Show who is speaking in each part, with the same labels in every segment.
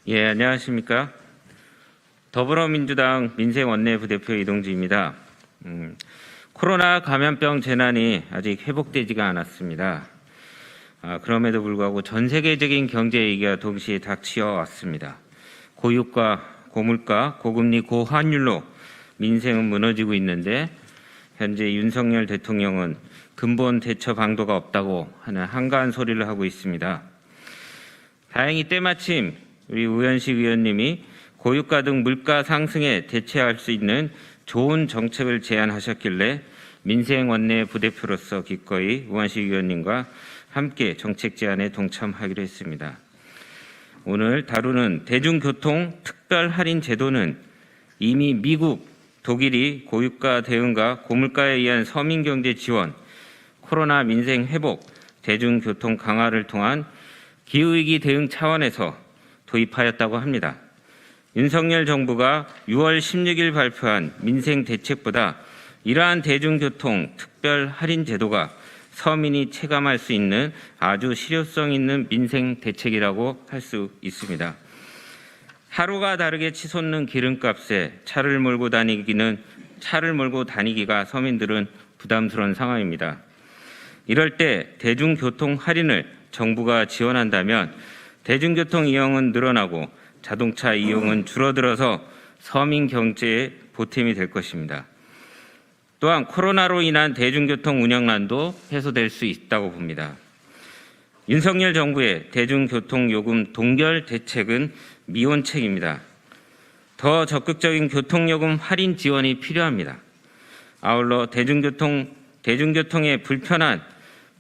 Speaker 1: 예, 안녕하십니까. 더불어민주당 민생원내부대표 이동주입니다. 코로나 감염병 재난이 아직 회복되지가 않았습니다. 그럼에도 불구하고 전 세계적인 경제 위기가 동시에 닥치어 왔습니다. 고유가, 고물가, 고금리, 고환율로 민생은 무너지고 있는데 현재 윤석열 대통령은 근본 대처 방도가 없다고 하는 한가한 소리를 하고 있습니다. 다행히 때마침 우리 우현식 의원님이 고유가 등 물가 상승에 대처할 수 있는 좋은 정책을 제안하셨길래 민생원내 부대표로서 기꺼이 우현식 의원님과 함께 정책 제안에 동참하기로 했습니다. 오늘 다루는 대중교통 특별 할인 제도는 이미 미국, 독일이 고유가 대응과 고물가에 의한 서민경제 지원, 코로나 민생 회복, 대중교통 강화를 통한 기후위기 대응 차원에서 도입하였다고 합니다. 윤석열 정부가 6월 16일 발표한 민생 대책보다 이러한 대중교통 특별 할인 제도가 서민이 체감할 수 있는 아주 실효성 있는 민생 대책이라고 할 수 있습니다. 하루가 다르게 치솟는 기름값에 차를 몰고 다니기가 서민들은 부담스러운 상황입니다. 이럴 때 대중교통 할인을 정부가 지원한다면 대중교통 이용은 늘어나고 자동차 이용은 줄어들어서 서민 경제에 보탬이 될 것입니다. 또한 코로나로 인한 대중교통 운영난도 해소될 수 있다고 봅니다. 윤석열 정부의 대중교통 요금 동결 대책은 미온책입니다. 더 적극적인 교통요금 할인 지원이 필요합니다. 아울러 대중교통의 불편한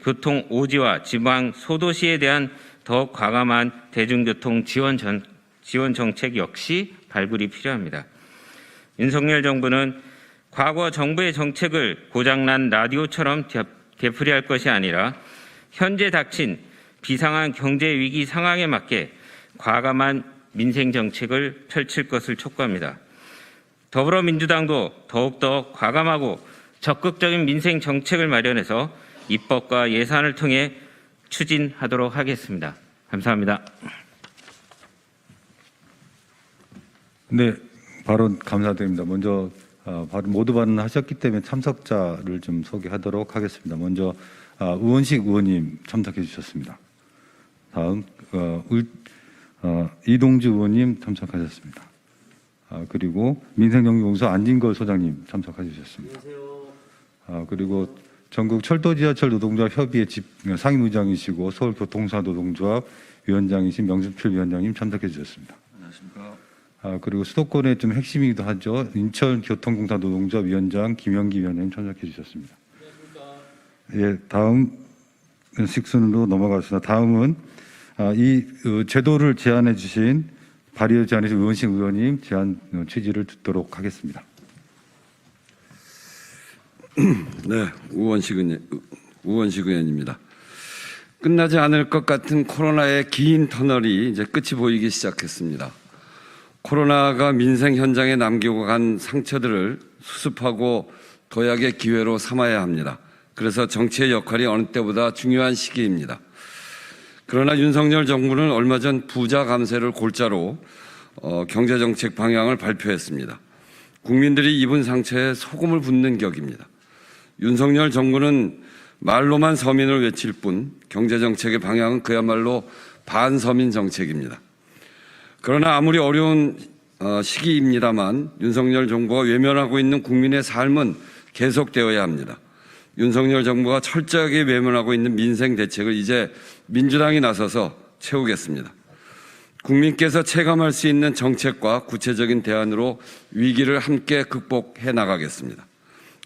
Speaker 1: 교통 오지와 지방 소도시에 대한 더 과감한 대중교통 지원 정책 역시 발굴이 필요합니다. 윤석열 정부는 과거 정부의 정책을 고장난 라디오처럼 되풀이할 것이 아니라 현재 닥친 비상한 경제 위기 상황에 맞게 과감한 민생 정책을 펼칠 것을 촉구합니다. 더불어민주당도 더욱더 과감하고 적극적인 민생 정책을 마련해서 입법과 예산을 통해 추진하도록 하겠습니다. 감사합니다.
Speaker 2: 네, 발언 감사드립니다. 먼저 모두 발언하셨기 때문에 참석자를 좀 소개하도록 하겠습니다. 먼저 우원식 의원님 참석해 주셨습니다. 다음 이동주 의원님 참석하셨습니다. 그리고 민생정비공사 안진걸 소장님 참석해 주셨습니다. 안녕하세요. 그리고 전국 철도 지하철 노동조합 협의회 상임의장이시고 서울교통사 노동조합 위원장이신 명준필 위원장님 참석해 주셨습니다.
Speaker 3: 안녕하십니까.
Speaker 2: 그리고 수도권의 좀 핵심이기도 하죠. 인천교통공사 노동조합 위원장 김영기 위원장님 참석해 주셨습니다. 예, 다음 식순으로 넘어가겠습니다. 다음은 이 제도를 제안해 주신 발의를 제안해 주신 우원식 의원님 제안 취지를 듣도록 하겠습니다.
Speaker 3: 네, 우원식 의원입니다. 끝나지 않을 것 같은 코로나의 긴 터널이 이제 끝이 보이기 시작했습니다. 코로나가 민생 현장에 남기고 간 상처들을 수습하고 도약의 기회로 삼아야 합니다. 그래서 정치의 역할이 어느 때보다 중요한 시기입니다. 그러나 윤석열 정부는 얼마 전 부자 감세를 골자로 경제정책 방향을 발표했습니다. 국민들이 입은 상처에 소금을 붓는 격입니다. 윤석열 정부는 말로만 서민을 외칠 뿐 경제정책의 방향은 그야말로 반서민 정책입니다. 그러나 아무리 어려운 시기입니다만 윤석열 정부가 외면하고 있는 국민의 삶은 계속되어야 합니다. 윤석열 정부가 철저하게 외면하고 있는 민생 대책을 이제 민주당이 나서서 채우겠습니다. 국민께서 체감할 수 있는 정책과 구체적인 대안으로 위기를 함께 극복해 나가겠습니다.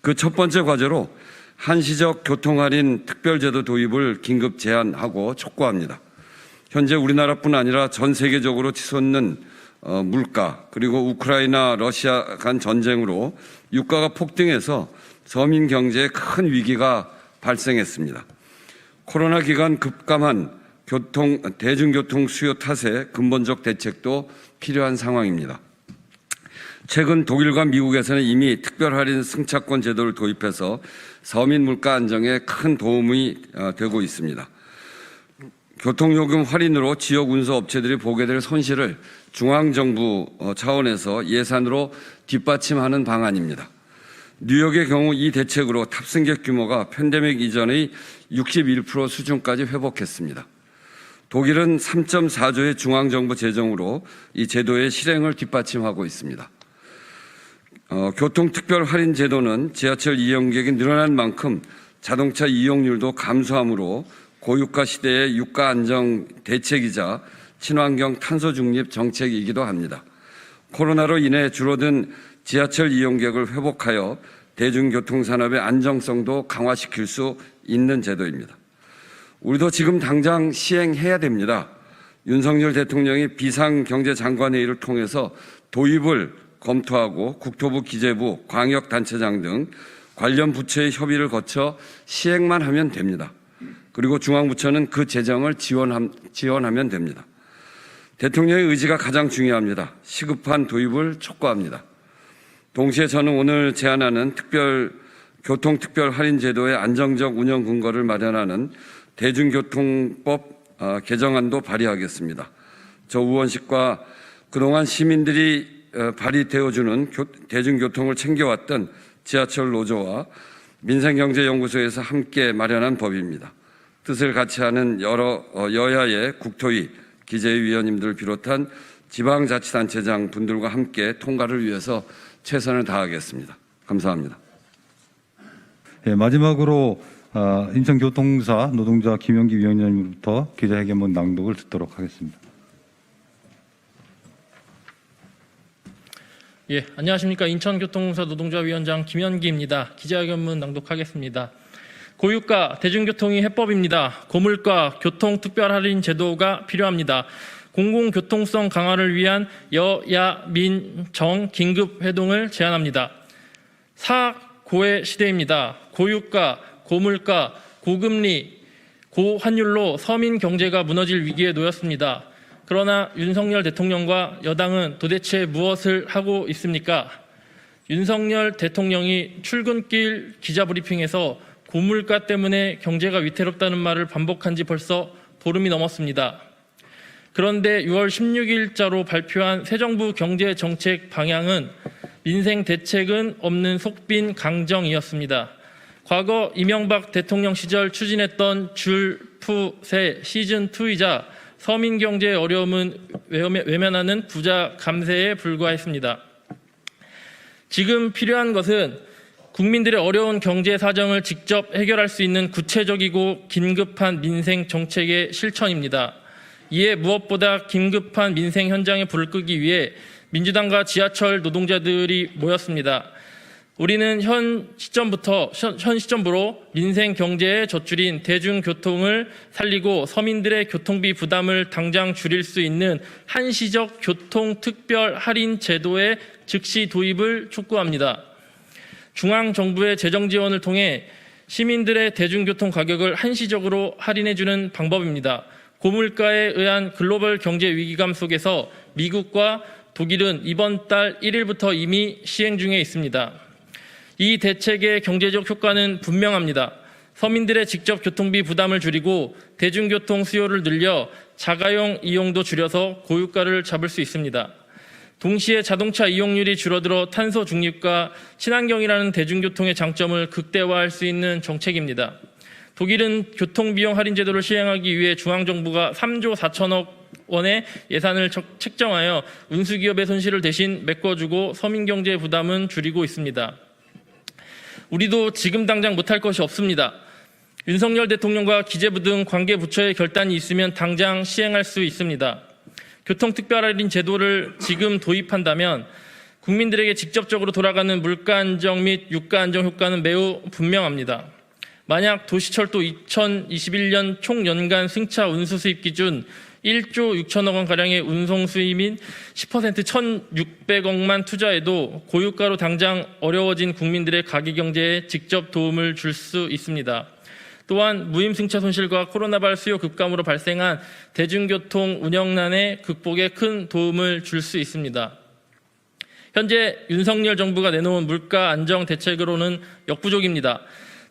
Speaker 3: 그 첫 번째 과제로 한시적 교통할인 특별제도 도입을 긴급 제안하고 촉구합니다. 현재 우리나라뿐 아니라 전 세계적으로 치솟는 물가 그리고 우크라이나 러시아 간 전쟁으로 유가가 폭등해서 서민 경제에 큰 위기가 발생했습니다. 코로나 기간 급감한 대중교통 수요 탓에 근본적 대책도 필요한 상황입니다. 최근 독일과 미국에서는 이미 특별할인 승차권 제도를 도입해서 서민 물가 안정에 큰 도움이 되고 있습니다. 교통요금 할인으로 지역 운수업체들이 보게 될 손실을 중앙정부 차원에서 예산으로 뒷받침하는 방안입니다. 뉴욕의 경우 이 대책으로 탑승객 규모가 팬데믹 이전의 61% 수준까지 회복했습니다. 독일은 3.4조의 중앙정부 재정으로 이 제도의 실행을 뒷받침하고 있습니다. 교통특별 할인 제도는 지하철 이용객이 늘어난 만큼 자동차 이용률도 감소하므로 고유가 시대의 유가 안정 대책이자 친환경 탄소 중립 정책이기도 합니다. 코로나로 인해 줄어든 지하철 이용객을 회복하여 대중교통 산업의 안정성도 강화시킬 수 있는 제도입니다. 우리도 지금 당장 시행해야 됩니다. 윤석열 대통령이 비상경제장관회의를 통해서 도입을 검토하고 국토부, 기재부, 광역단체장 등 관련 부처의 협의를 거쳐 시행만 하면 됩니다. 그리고 중앙부처는 그 재정을 지원하면 됩니다. 대통령의 의지가 가장 중요합니다. 시급한 도입을 촉구합니다. 동시에 저는 오늘 제안하는 교통특별 할인 제도의 안정적 운영 근거를 마련하는 대중교통법 개정안도 발의하겠습니다. 저 우원식과 그동안 시민들이 발휘되어주는 대중교통을 챙겨왔던 지하철 노조와 민생경제연구소에서 함께 마련한 법입니다. 뜻을 같이 하는 여러 여야의 국토위, 기재위원님들을 비롯한 지방자치단체장 분들과 함께 통과를 위해서 최선을 다하겠습니다. 감사합니다.
Speaker 2: 예, 마지막으로 인천교통사 노동자 김영기 위원장님부터 기자회견문 낭독을 듣도록 하겠습니다.
Speaker 4: 예, 안녕하십니까. 인천교통사 노동자 위원장 김현기입니다. 기자회견문 낭독하겠습니다. 고유가 대중교통이 해법입니다. 고물가 교통특별할인 제도가 필요합니다. 공공교통성 강화를 위한 여야 민정 긴급회동을 제안합니다. 4고의 시대입니다. 고유가, 고물가, 고금리, 고환율로 서민 경제가 무너질 위기에 놓였습니다. 그러나 윤석열 대통령과 여당은 도대체 무엇을 하고 있습니까? 윤석열 대통령이 출근길 기자브리핑에서 고물가 때문에 경제가 위태롭다는 말을 반복한 지 벌써 보름이 넘었습니다. 그런데 6월 16일자로 발표한 새 정부 경제정책 방향은 민생 대책은 없는 속빈 강정이었습니다. 과거 이명박 대통령 시절 추진했던 줄푸세 시즌2이자 서민 경제의 어려움은 외면하는 부자 감세에 불과했습니다. 지금 필요한 것은 국민들의 어려운 경제 사정을 직접 해결할 수 있는 구체적이고 긴급한 민생 정책의 실천입니다. 이에 무엇보다 긴급한 민생 현장에 불을 끄기 위해 민주당과 지하철 노동자들이 모였습니다. 우리는 현 시점부로 민생 경제의 젖줄인 대중교통을 살리고 서민들의 교통비 부담을 당장 줄일 수 있는 한시적 교통특별 할인 제도의 즉시 도입을 촉구합니다. 중앙정부의 재정 지원을 통해 시민들의 대중교통 가격을 한시적으로 할인해주는 방법입니다. 고물가에 의한 글로벌 경제 위기감 속에서 미국과 독일은 이번 달 1일부터 이미 시행 중에 있습니다. 이 대책의 경제적 효과는 분명합니다. 서민들의 직접 교통비 부담을 줄이고 대중교통 수요를 늘려 자가용 이용도 줄여서 고유가를 잡을 수 있습니다. 동시에 자동차 이용률이 줄어들어 탄소 중립과 친환경이라는 대중교통의 장점을 극대화할 수 있는 정책입니다. 독일은 교통비용 할인 제도를 시행하기 위해 중앙정부가 3조 4천억 원의 예산을 책정하여 운수기업의 손실을 대신 메꿔주고 서민경제의 부담은 줄이고 있습니다. 우리도 지금 당장 못할 것이 없습니다. 윤석열 대통령과 기재부 등 관계부처의 결단이 있으면 당장 시행할 수 있습니다. 교통특별할인 제도를 지금 도입한다면 국민들에게 직접적으로 돌아가는 물가 안정 및 유가 안정 효과는 매우 분명합니다. 만약 도시철도 2021년 총 연간 승차 운수 수입 기준 1조 6천억 원가량의 운송 수입인 10% 1,600억만 투자해도 고유가로 당장 어려워진 국민들의 가계 경제에 직접 도움을 줄 수 있습니다. 또한 무임승차 손실과 코로나발 수요 급감으로 발생한 대중교통 운영난의 극복에 큰 도움을 줄 수 있습니다. 현재 윤석열 정부가 내놓은 물가 안정 대책으로는 역부족입니다.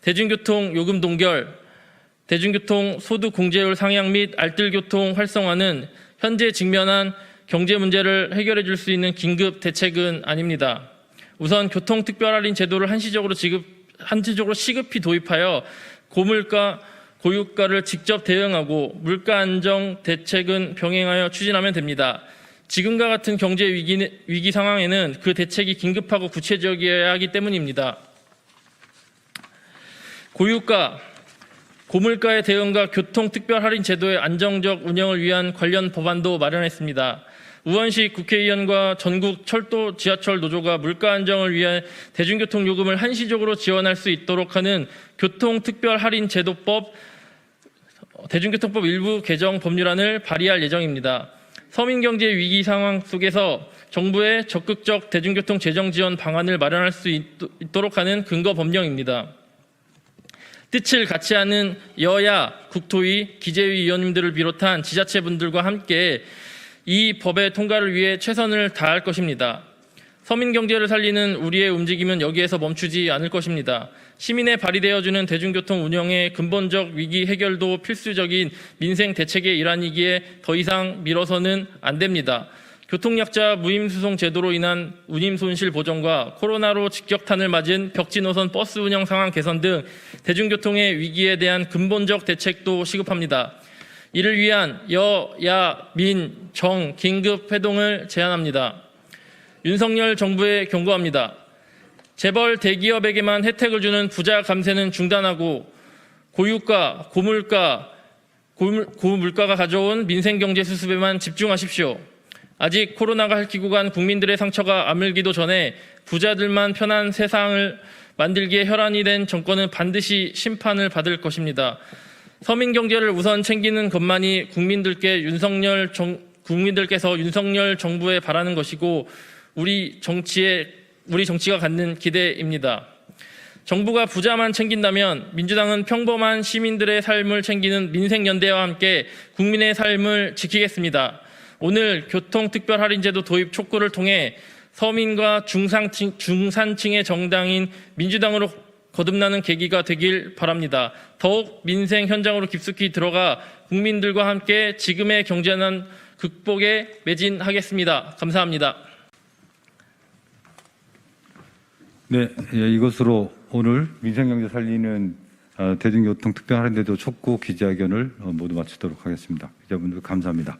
Speaker 4: 대중교통 요금 동결, 대중교통 소득 공제율 상향 및 알뜰교통 활성화는 현재 직면한 경제 문제를 해결해 줄 수 있는 긴급 대책은 아닙니다. 우선 교통특별할인 제도를 한시적으로 시급히 도입하여 고물가, 고유가를 직접 대응하고 물가 안정 대책은 병행하여 추진하면 됩니다. 지금과 같은 경제 위기 상황에는 그 대책이 긴급하고 구체적이어야 하기 때문입니다. 고유가, 고물가의 대응과 교통특별할인 제도의 안정적 운영을 위한 관련 법안도 마련했습니다. 우원식 국회의원과 전국 철도 지하철 노조가 물가 안정을 위해 대중교통 요금을 한시적으로 지원할 수 있도록 하는 교통특별할인 제도법, 대중교통법 일부 개정 법률안을 발의할 예정입니다. 서민경제 위기 상황 속에서 정부의 적극적 대중교통 재정 지원 방안을 마련할 수 있도록 하는 근거 법령입니다. 뜻을 같이 하는 여야, 국토위, 기재위 위원님들을 비롯한 지자체분들과 함께 이 법의 통과를 위해 최선을 다할 것입니다. 서민 경제를 살리는 우리의 움직임은 여기에서 멈추지 않을 것입니다. 시민에 발휘되어주는 대중교통 운영의 근본적 위기 해결도 필수적인 민생 대책의 일환이기에 더 이상 미뤄서는 안 됩니다. 교통약자 무임수송 제도로 인한 운임 손실 보전과 코로나로 직격탄을 맞은 벽지 노선 버스 운영 상황 개선 등 대중교통의 위기에 대한 근본적 대책도 시급합니다. 이를 위한 여, 민, 정 긴급 회동을 제안합니다. 윤석열 정부에 경고합니다. 재벌 대기업에게만 혜택을 주는 부자 감세는 중단하고 고유가, 고물가가 가져온 민생경제 수습에만 집중하십시오. 아직 코로나가 핥히고 간 국민들의 상처가 아물기도 전에 부자들만 편한 세상을 만들기에 혈안이 된 정권은 반드시 심판을 받을 것입니다. 서민 경제를 우선 챙기는 것만이 국민들께서 윤석열 정부에 바라는 것이고 우리 정치가 갖는 기대입니다. 정부가 부자만 챙긴다면 민주당은 평범한 시민들의 삶을 챙기는 민생연대와 함께 국민의 삶을 지키겠습니다. 오늘 교통특별할인제도 도입 촉구를 통해 서민과 중산층의 정당인 민주당으로 거듭나는 계기가 되길 바랍니다. 더욱 민생 현장으로 깊숙이 들어가 국민들과 함께 지금의 경제난 극복에 매진하겠습니다. 감사합니다.
Speaker 2: 네, 이것으로 오늘 민생경제 살리는 대중교통 특별할인제도 촉구 기자회견을 모두 마치도록 하겠습니다. 기자분들 감사합니다.